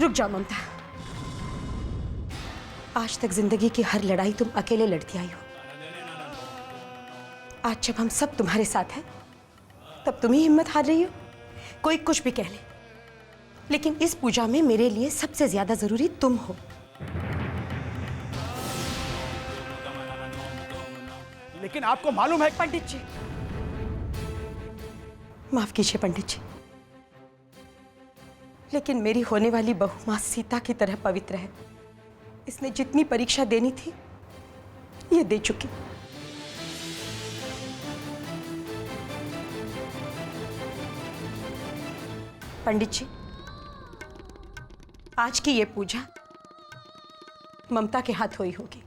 रुक जाओ ममता। आज तक जिंदगी की हर लड़ाई तुम अकेले लड़ती आई हो। आज जब हम सब तुम्हारे साथ हैं, तब तुम ही हिम्मत हार रही हो। कोई कुछ भी कह ले, लेकिन इस पूजा में मेरे लिए सबसे ज्यादा जरूरी तुम हो। लेकिन आपको मालूम है पंडित जी, माफ कीजिए पंडित जी, लेकिन मेरी होने वाली बहू मां सीता की तरह पवित्र है। इसने जितनी परीक्षा देनी थी ये दे चुकी। पंडित जी, आज की ये पूजा ममता के हाथ हुई होगी,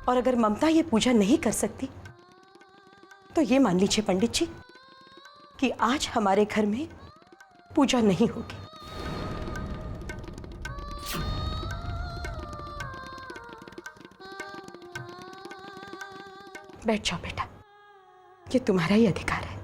और अगर ममता ये पूजा नहीं कर सकती तो ये मान लीजिए पंडित जी कि आज हमारे घर में पूजा नहीं होगी। बैठ जाओ बेटा, ये तुम्हारा ही अधिकार है।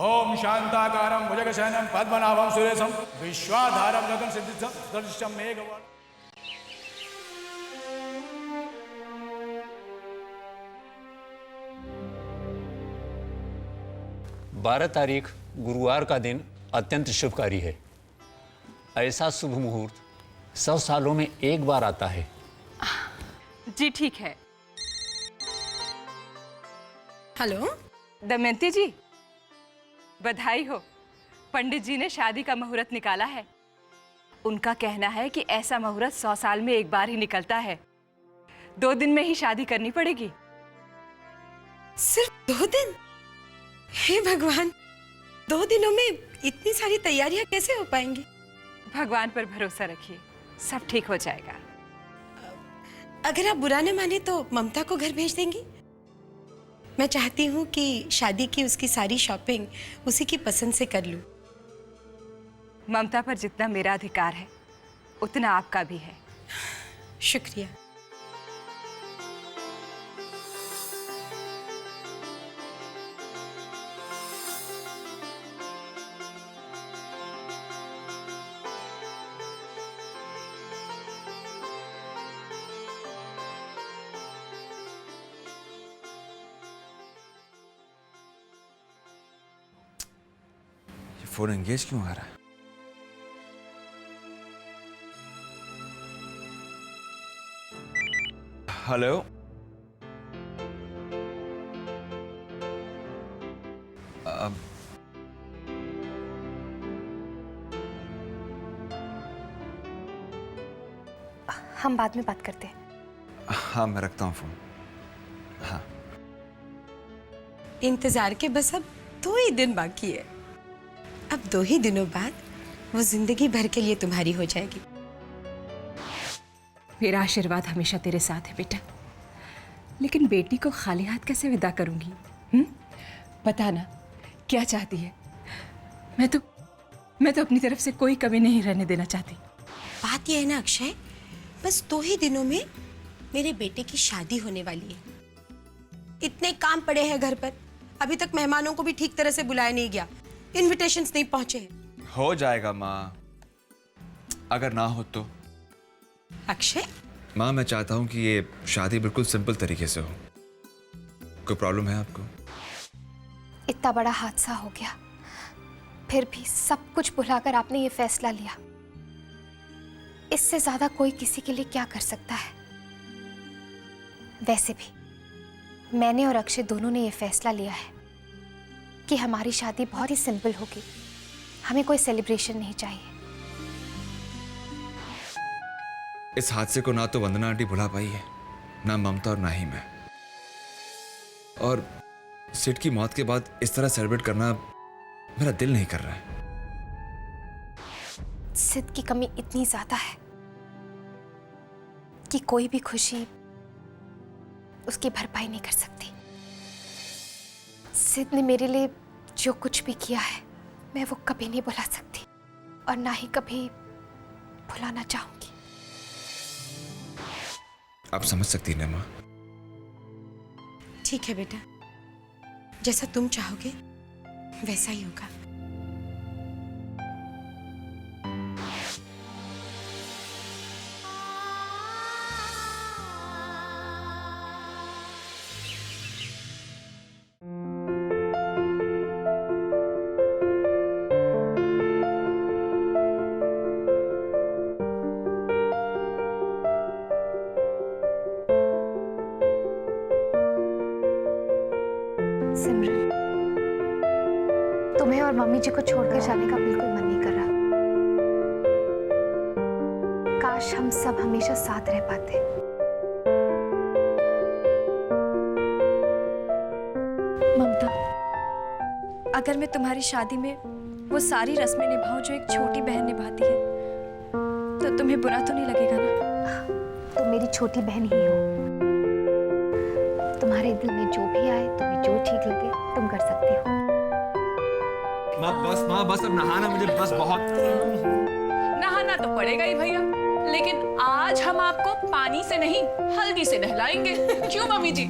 ओम शांताकारं भुजगशयनं पद्मनाभं सुरेशं विश्वाधारं गगन सिद्धिं मेघवर्णं। 12 तारीख गुरुवार का दिन अत्यंत शुभकारी है। ऐसा शुभ मुहूर्त 100 सालों में एक बार आता है। जी ठीक है। हेलो दमयंती जी, बधाई हो। पंडित जी ने शादी का मुहूर्त निकाला है। उनका कहना है कि ऐसा मुहूर्त 100 साल में एक बार ही निकलता है। 2 दिन में ही शादी करनी पड़ेगी। सिर्फ 2 दिन? हे भगवान, 2 दिनों में इतनी सारी तैयारियां कैसे हो पाएंगी? भगवान पर भरोसा रखिए, सब ठीक हो जाएगा। अगर आप बुरा न माने तो ममता को घर भेज देंगी? मैं चाहती हूँ कि शादी की उसकी सारी शॉपिंग उसी की पसंद से कर लूं। ममता पर जितना मेरा अधिकार है उतना आपका भी है। शुक्रिया। फोन एंगेज क्यों आ रहा है? हेलो, हम बाद में बात करते हैं। हाँ मैं रखता हूँ फोन। हाँ इंतजार के बस अब 2 ही दिन बाकी है। अब 2 ही दिनों बाद वो जिंदगी भर के लिए तुम्हारी हो जाएगी। मेरा आशीर्वाद हमेशा तेरे साथ है बेटा। लेकिन बेटी को खाली हाथ कैसे विदा करूंगी? बता ना, क्या चाहती है? मैं तो अपनी तरफ से कोई कमी नहीं रहने देना चाहती। बात यह है ना अक्षय, बस 2 ही दिनों में मेरे बेटे की शादी होने वाली है। इतने काम पड़े हैं घर पर, अभी तक मेहमानों को भी ठीक तरह से बुलाया नहीं गया, इनविटेशंस नहीं पहुंचे। हो जाएगा माँ, अगर ना हो तो। अक्षय, माँ मैं चाहता हूँ कि ये शादी बिल्कुल सिंपल तरीके से हो। कोई प्रॉब्लम है आपको? इतना बड़ा हादसा हो गया, फिर भी सब कुछ भुलाकर आपने ये फैसला लिया। इससे ज्यादा कोई किसी के लिए क्या कर सकता है? वैसे भी मैंने और अक्षय दोनों ने ये फैसला लिया है कि हमारी शादी बहुत ही सिंपल होगी। हमें कोई सेलिब्रेशन नहीं चाहिए। इस हादसे को ना तो वंदना आंटी भुला पाई है, ना ममता और ना ही मैं। और सिड की मौत के बाद इस तरह सेलिब्रेट करना मेरा दिल नहीं कर रहा है। सिद की कमी इतनी ज्यादा है कि कोई भी खुशी उसकी भरपाई नहीं कर सकती। सिद ने मेरे लिए जो कुछ भी किया है मैं वो कभी नहीं भुला सकती और ना ही कभी भुलाना चाहूंगी। आप समझ सकती हैं माँ। ठीक है बेटा, जैसा तुम चाहोगे वैसा ही होगा। सिमरन, तुम्हें और मम्मी जी को छोड़कर जाने का बिल्कुल मन नहीं कर रहा। काश हम सब हमेशा साथ रह पाते। ममता, अगर मैं तुम्हारी शादी में वो सारी रस्में निभाऊं जो एक छोटी बहन निभाती है, तो तुम्हें बुरा तो नहीं लगेगा ना? तुम मेरी छोटी बहन ही हो। तुम्हारे दिल में जो भी आए, तुम्हें जो ठीक लगे, तुम कर सकती हो। माँ बस अब नहाना, मुझे बस बहुत नहाना तो पड़ेगा ही भैया, लेकिन आज हम आपको पानी से नहीं हल्दी से नहलाएंगे। क्यों मम्मी जी?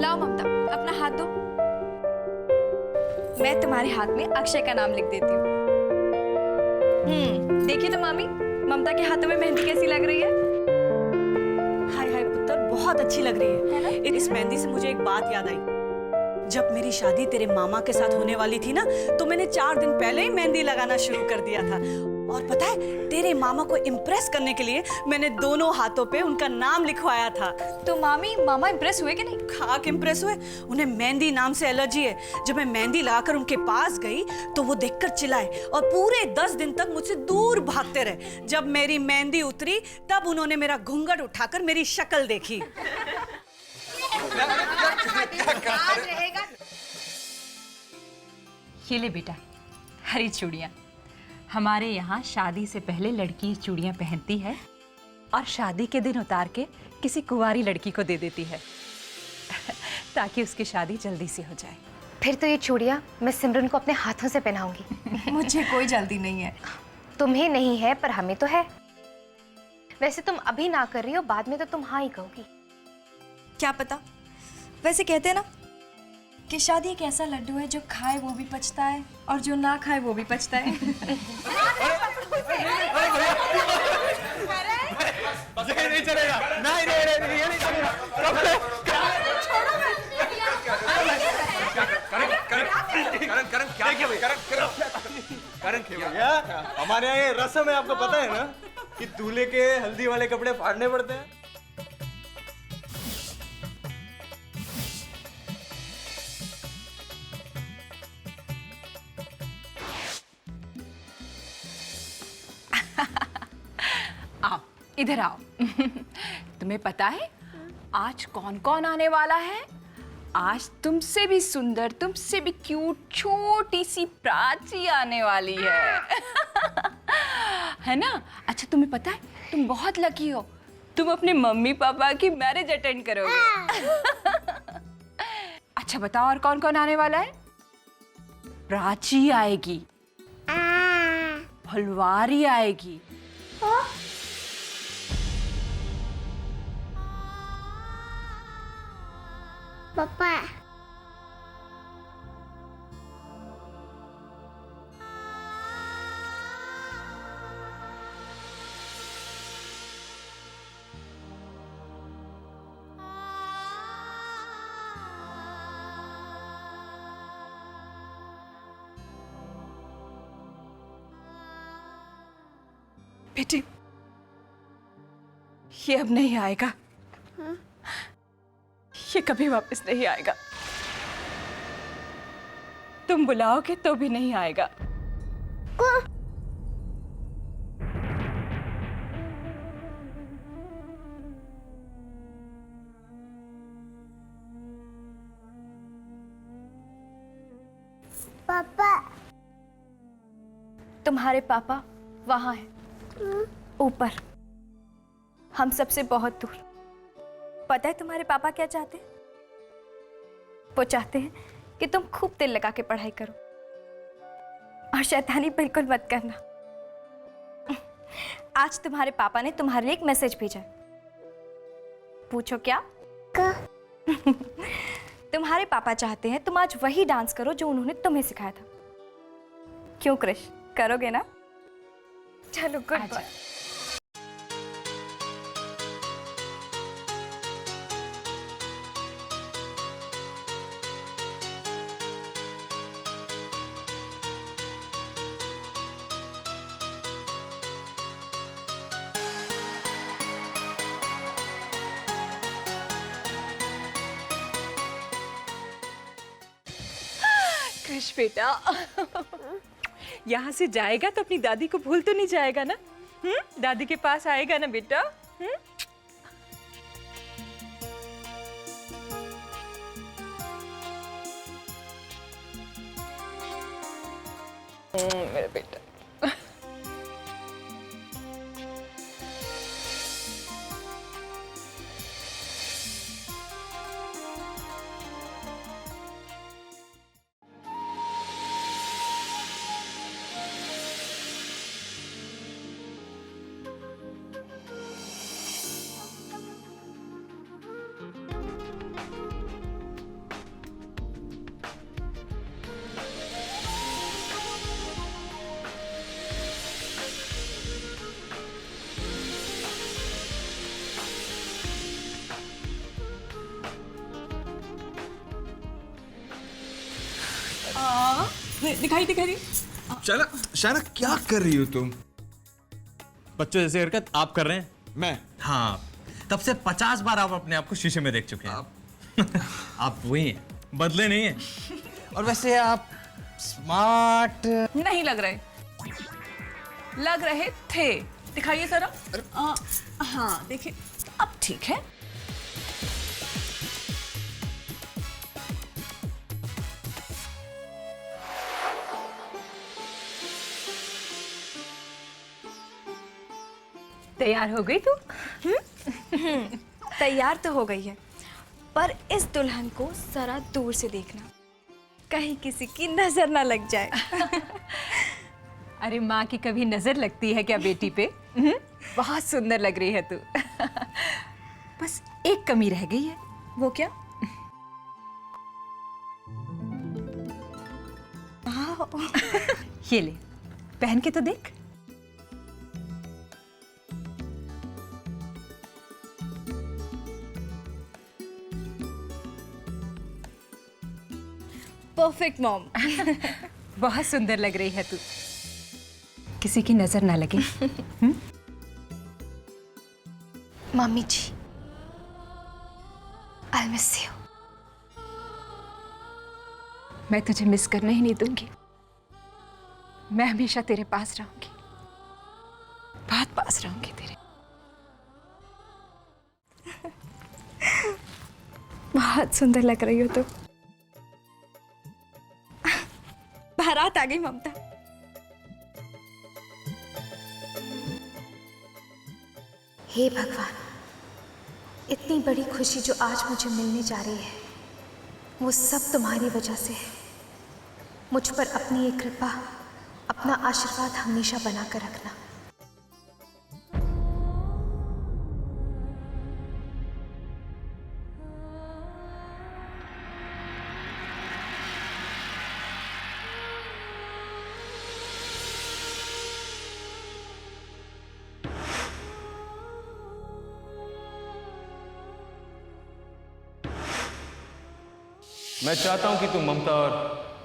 लाओ ममता, अपना हाथ दो। मैं तुम्हारे हाथ में अक्षय का नाम लिख देती हूँ। देखिए तो मामी, ममता के हाथों में मेहंदी कैसी लग रही है? हाय हाय पुत्र, बहुत अच्छी लग रही है। इस मेहंदी से मुझे एक बात याद आई। जब मेरी शादी तेरे मामा के साथ होने वाली थी ना, तो मैंने 4 दिन पहले ही मेहंदी लगाना शुरू कर दिया था। और पता है, तेरे मामा को इम्प्रेस करने के लिए मैंने दोनों हाथों पे उनका नाम लिखवाया था। तो मामी, मामा इम्प्रेस हुए कि नहीं? खाक इम्प्रेस हुए। उन्हें मेहंदी नाम से एलर्जी है। जब मैं मेहंदी लगाकर उनके पास गई तो वो देखकर चिल्लाए और पूरे 10 दिन तक मुझसे दूर भागते रहे। जब मेरी मेहंदी उतरी तब उन्होंने मेरा घूंघट उठाकर मेरी शक्ल देखी। ये ले बेटा, हरी चूड़ियाँ। हमारे यहाँ शादी से पहले लड़की चूड़ियाँ पहनती है और शादी के दिन उतार के किसी कुंवारी लड़की को दे देती है ताकि उसकी शादी जल्दी से हो जाए। फिर तो ये चूड़ियाँ मैं सिमरन को अपने हाथों से पहनाऊंगी। मुझे कोई जल्दी नहीं है। तुम्हें नहीं है, पर हमें तो है। वैसे तुम अभी ना कर रही हो, बाद में तो तुम हाँ ही कहोगी। क्या पता। वैसे कहते हैं ना कि शादी एक ऐसा लड्डू है जो खाए वो भी पचता है और जो ना खाए वो भी पचता है। नहीं चलेगा, नहीं ये नहीं चलेगा। भैया, हमारे यहाँ ये रस्म है, आपको पता है ना कि दूल्हे के हल्दी वाले कपड़े फाड़ने पड़ते हैं। आओ, इधर आओ। तुम्हें पता है आज कौन कौन आने वाला है? आज तुमसे भी सुंदर, तुमसे भी क्यूट छोटी सी प्राची आने वाली है। है ना? अच्छा, तुम्हें पता है तुम बहुत लकी हो, तुम अपने मम्मी पापा की मैरिज अटेंड करोगे। अच्छा बताओ, और कौन कौन आने वाला है? प्राची आएगी, फुलवारी आएगी, पापा। बेटी, ये अब नहीं आएगा। ये कभी वापस नहीं आएगा। तुम बुलाओगे तो भी नहीं आएगा। पापा। तुम्हारे पापा वहां हैं, ऊपर, हम सबसे बहुत दूर। पता है तुम्हारे पापा क्या चाहते हैं? वो चाहते हैं कि तुम खूब दिल लगा के पढ़ाई करो और शैतानी बिल्कुल मत करना। आज तुम्हारे पापा ने तुम्हारे लिए एक मैसेज भेजा है। पूछो क्या? तुम्हारे पापा चाहते हैं तुम आज वही डांस करो जो उन्होंने तुम्हें सिखाया था। क्यों कृष, करोगे ना? चलो, गुड बाय। कृष बेटा, यहाँ से जाएगा तो अपनी दादी को भूल तो नहीं जाएगा ना? दादी के पास आएगा ना बेटा? मेरा बेटा। दिखाई शाना, शाना क्या कर रही हो तुम? बच्चों जैसी हरकत आप कर रहे हैं। मैं? हाँ, तब से 50 बार आप अपने आप को शीशे में देख चुके हैं। आप वही हैं, बदले नहीं हैं। और वैसे आप स्मार्ट नहीं लग रहे थे। दिखाइए जरा। हाँ देखिए, अब ठीक है। तैयार हो गई तू? तैयार तो हो गई है, पर इस दुल्हन को जरा दूर से देखना, कहीं किसी की नजर ना लग जाए। अरे माँ की कभी नजर लगती है क्या बेटी पे? बहुत सुंदर लग रही है तू। बस एक कमी रह गई है। वो क्या? ये ले, पहन के तो देख। Perfect mom. बहुत सुंदर लग रही है तू, किसी की नजर ना लगे। Mummy ji, I miss you. मैं तुझे मिस करने ही नहीं दूंगी। मैं हमेशा तेरे पास रहूंगी, बहुत पास रहूंगी तेरे। बहुत सुंदर लग रही हो तुम। बारात आ गई ममता। हे भगवान, इतनी बड़ी खुशी जो आज मुझे मिलने जा रही है, वो सब तुम्हारी वजह से है। मुझ पर अपनी ये कृपा, अपना आशीर्वाद हमेशा बना कर रखना। मैं चाहता हूं कि तुम ममता और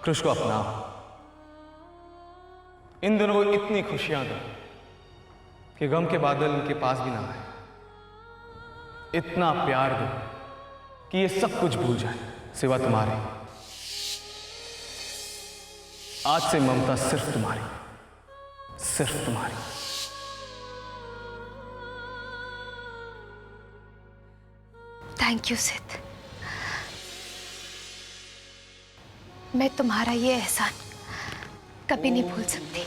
कृष को अपनाओ। इन दोनों को इतनी खुशियां दो कि गम के बादल इनके पास भी ना आए। इतना प्यार दो कि ये सब कुछ भूल जाए सिवा तुम्हारे। आज से ममता सिर्फ तुम्हारी, सिर्फ तुम्हारी। थैंक यू सिद्ध। मैं तुम्हारा ये एहसान कभी नहीं भूल सकती।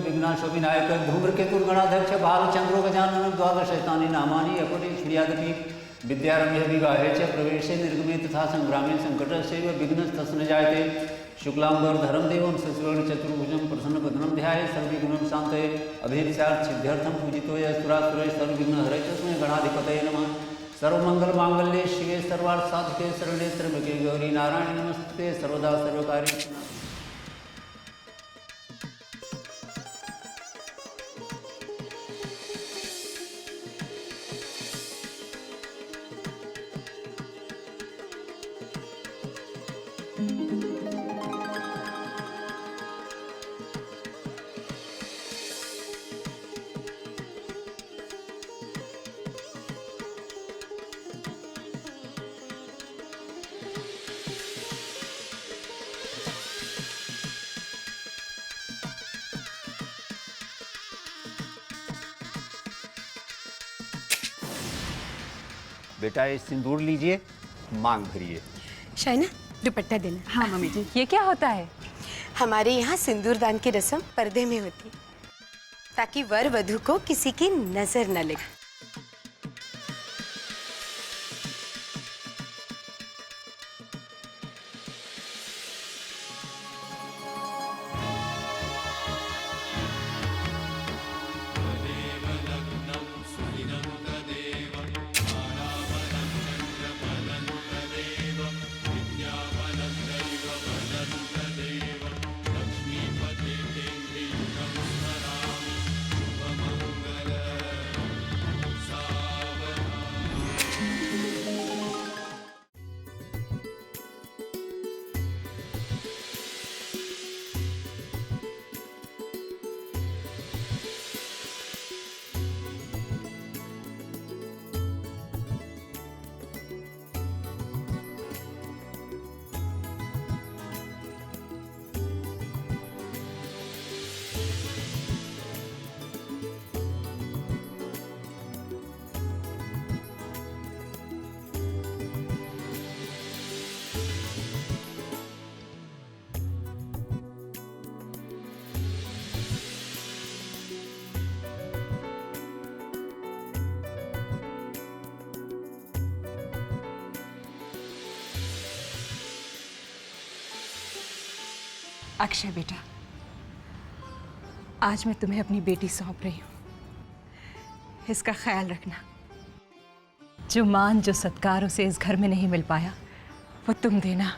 विघ्नाशो धूम्रकेतुर्गणाध्यक्ष भालचंद्रो गजानन द्वादशैतानि नामानि अपरिश्रियादपि विद्यारम्भे विवाहे च प्रवेशे निर्गमे तथा संग्रामे संकटस्यैव विघ्नस्तस्य न जायते शुक्लांबरधरं देवं शशिवर्णं चतुर्भुजं प्रसन्नवदनं ध्याये सर्वविघ्नं शान्तये अभिष्टार्थसिद्ध्यर्थं पूजितो यस्सुरासुरैः सर्वविघ्नहरै तस्मै गणाधिपतये नमः। सर्वमंगलमांगल्ये शिवे सर्वार्थसाधके शरण्ये त्र्यंबके गौरी नारायणी नमस्ते सर्वदा सर्वकार्येषु। बेटा ये सिंदूर लीजिए, मांग भरिए। शाइना दुपट्टा देना। हाँ मम्मी जी। ये क्या होता है? हमारे यहाँ सिंदूरदान की रस्म पर्दे में होती है ताकि वर वधु को किसी की नजर न लगे। अक्षय बेटा, आज मैं तुम्हें अपनी बेटी सौंप रही हूँ। इसका ख्याल रखना। जो मान जो सत्कार उसे इस घर में नहीं मिल पाया वो तुम देना।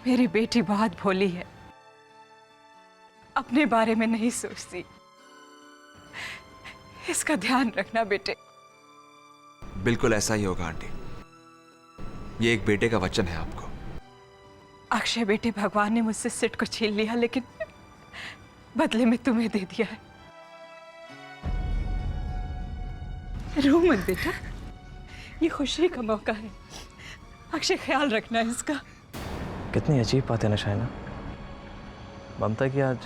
मेरी बेटी बहुत भोली है, अपने बारे में नहीं सोचती। इसका ध्यान रखना बेटे। बिल्कुल ऐसा ही होगा आंटी। ये एक बेटे का वचन है आपको। अक्षय बेटे, भगवान ने मुझसे सिट को छीन लिया लेकिन बदले में तुम्हें दे दिया है। रो मत बेटा, ये खुशी का मौका है। अक्षय ख्याल रखना इसका। कितनी अजीब बात है ना शाइना। ममता की आज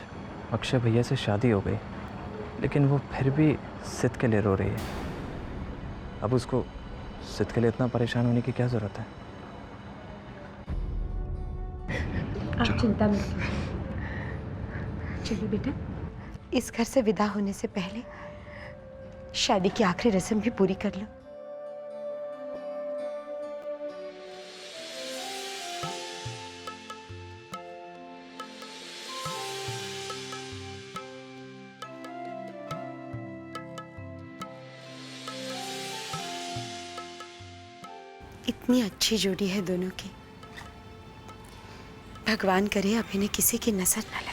अक्षय भैया से शादी हो गई लेकिन वो फिर भी सिद्ध के लिए रो रही है। अब उसको सिद्ध के लिए इतना परेशान होने की क्या जरूरत है? आप चिंता मत करो। चलिए बेटा, इस घर से विदा होने से पहले शादी की आखिरी रस्म भी पूरी कर लो। इतनी अच्छी जोड़ी है दोनों की। भगवान करे अब इन्हें किसी की नजर न लगे।